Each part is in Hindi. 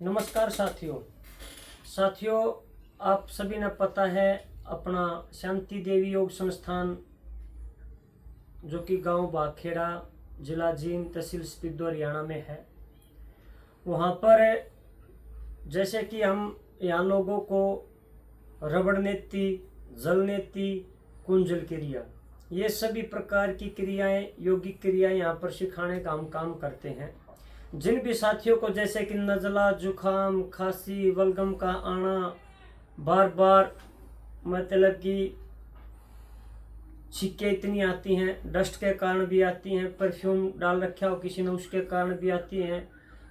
नमस्कार साथियों, आप सभी ने पता है अपना शांति देवी योग संस्थान जो कि गांव बाखेड़ा, जिला जींद, तहसील स्पीति, हरियाणा में है। वहां पर जैसे कि हम यहाँ लोगों को रबड़ नेती, जल नेती, कुंजल क्रिया, ये सभी प्रकार की क्रियाएं, योगिक क्रियाएं यहाँ पर सिखाने का हम काम करते हैं। जिन भी साथियों को जैसे कि नज़ला, जुखाम, खांसी, बलगम का आना, बार बार मतलब कि छिक्के इतनी आती हैं, डस्ट के कारण भी आती हैं, परफ्यूम डाल रखा हो किसी ने उसके कारण भी आती हैं,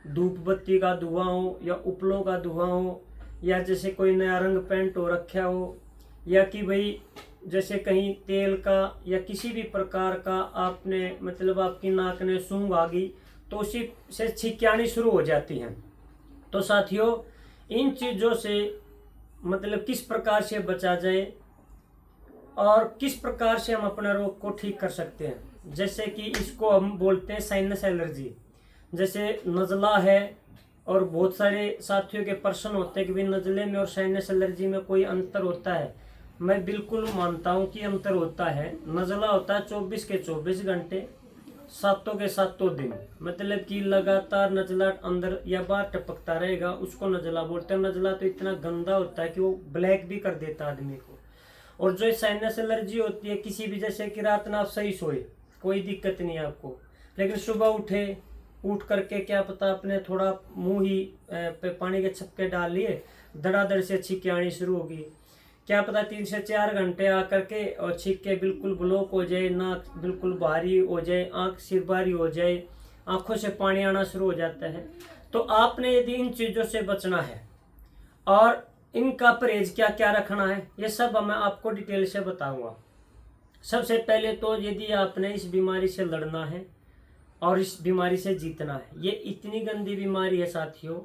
धूप बत्ती का धुआं हो या उपलों का धुआं हो, या जैसे कोई नया रंग पेंट हो रखा हो, या कि भाई जैसे कहीं तेल का या किसी भी प्रकार का आपने मतलब आपकी नाक ने सूंघ आ गई तो उसी से छींकें आनी शुरू हो जाती हैं। तो साथियों, इन चीज़ों से मतलब किस प्रकार से बचा जाए और किस प्रकार से हम अपने रोग को ठीक कर सकते हैं। जैसे कि इसको हम बोलते हैं साइनस एलर्जी। जैसे नज़ला है और बहुत सारे साथियों के प्रश्न होते हैं कि भाई नज़ले में और साइनस एलर्जी में कोई अंतर होता है। मैं बिल्कुल मानता हूँ कि अंतर होता है। नज़ला होता है 24 के 24 घंटे, सातों के सातों दिन, मतलब कि लगातार नज़ला अंदर या बाहर टपकता रहेगा, उसको नज़ला बोलते हैं। नज़ला तो इतना गंदा होता है कि वो ब्लैक भी कर देता है आदमी को। और जो साइनस एलर्जी होती है, किसी भी जैसे कि रात में आप सही सोए, कोई दिक्कत नहीं है आपको, लेकिन सुबह उठ करके क्या पता आपने थोड़ा मुंह ही पे पानी के छक्के डाल लिए, धड़ाधड़ से छींकें आनी शुरू होगी। क्या पता 3 से 4 घंटे आकर के और छींकें बिल्कुल ब्लॉक हो जाए, नाक बिल्कुल भारी हो जाए, आंख सिर भारी हो जाए, आंखों से पानी आना शुरू हो जाता है। तो आपने यदि इन चीज़ों से बचना है और इनका परहेज क्या क्या रखना है, ये सब मैं आपको डिटेल से बताऊंगा। सबसे पहले तो यदि आपने इस बीमारी से लड़ना है और इस बीमारी से जीतना है, ये इतनी गंदी बीमारी है साथियों,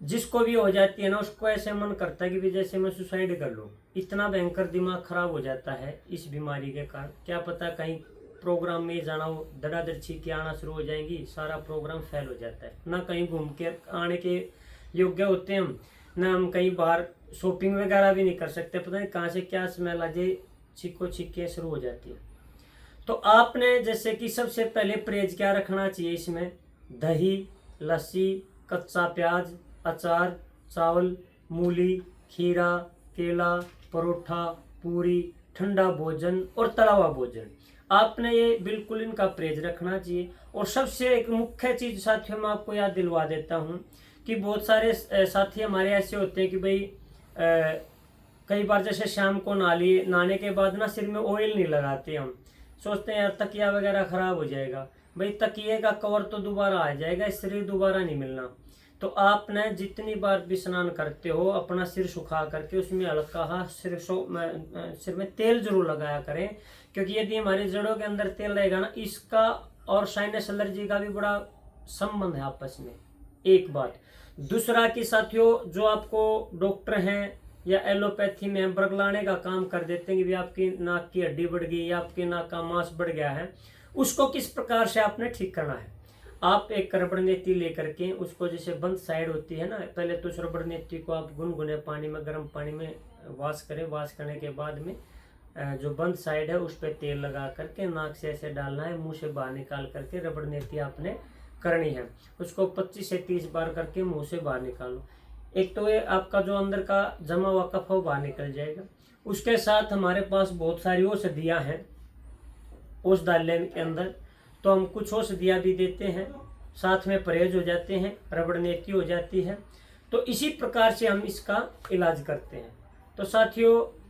जिसको भी हो जाती है ना उसको ऐसे मन करता है कि भी जैसे मैं सुसाइड कर लूँ। इतना भयंकर दिमाग खराब हो जाता है इस बीमारी के कारण। क्या पता कहीं प्रोग्राम में जाना हो, धड़ाधड़ छींकें आना शुरू हो जाएंगी, सारा प्रोग्राम फेल हो जाता है। ना कहीं घूम के आने के योग्य होते हैं हम, ना हम कहीं बाहर शॉपिंग वगैरह भी नहीं कर सकते। पता नहीं कहाँ से क्या स्मेल आ जाए, छींकें शुरू हो जाती है। तो आपने जैसे कि सबसे पहले परहेज क्या रखना चाहिए इसमें, दही, लस्सी, कच्चा प्याज, अचार, चावल, मूली, खीरा, केला, परोठा, पूरी, ठंडा भोजन और तला हुआ भोजन, आपने ये बिल्कुल इनका परहेज रखना चाहिए। और सबसे एक मुख्य चीज़ साथियों मैं आपको याद दिलवा देता हूँ कि बहुत सारे साथी हमारे ऐसे होते हैं कि भाई कई बार जैसे शाम को नहाने के बाद ना सिर में ऑयल नहीं लगाते, हम सोचते हैं यार तकिया वगैरह खराब हो जाएगा। भाई तकिए का कवर तो दोबारा आ जाएगा, शरीर दोबारा नहीं मिलना। तो आपने जितनी बार भी स्नान करते हो अपना सिर सुखा करके उसमें हल्का सिर में तेल जरूर लगाया करें, क्योंकि यदि हमारी जड़ों के अंदर तेल रहेगा ना, इसका और साइनस एलर्जी का भी बड़ा संबंध है आपस में। एक बात। दूसरा कि साथियों, जो आपको डॉक्टर हैं या एलोपैथी में बरगलाने का काम कर देते हैं कि भी आपकी नाक की हड्डी बढ़ गई या आपकी नाक का मांस बढ़ गया है, उसको किस प्रकार से आपने ठीक करना है। आप एक रबड़ नेती लेकर के उसको, जैसे बंद साइड होती है ना, पहले तो उस रबड़ नेती को आप गुनगुने पानी में, गर्म पानी में वॉश करें। वॉश करने के बाद में जो बंद साइड है उस पर तेल लगा करके नाक से ऐसे डालना है, मुंह से बाहर निकाल करके रबड़ नेती आपने करनी है। उसको 25 से 30 बार करके मुंह से बाहर निकालो। एक तो ये आपका जो अंदर का जमा हुआ कफ है वो बाहर निकल जाएगा। उसके साथ हमारे पास बहुत सारी औषधियाँ हैं औषधालय के अंदर, तो हम कुछ औषधियाँ भी देते हैं, साथ में परहेज हो जाते हैं, रबड़ नेती हो जाती है। तो इसी प्रकार से हम इसका इलाज करते हैं। तो साथियों,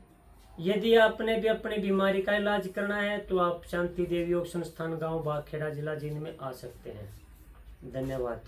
यदि आपने भी अपनी बीमारी का इलाज करना है तो आप शांति देवी योग संस्थान, गांव बाखेड़ा, जिला जींद में आ सकते हैं। धन्यवाद।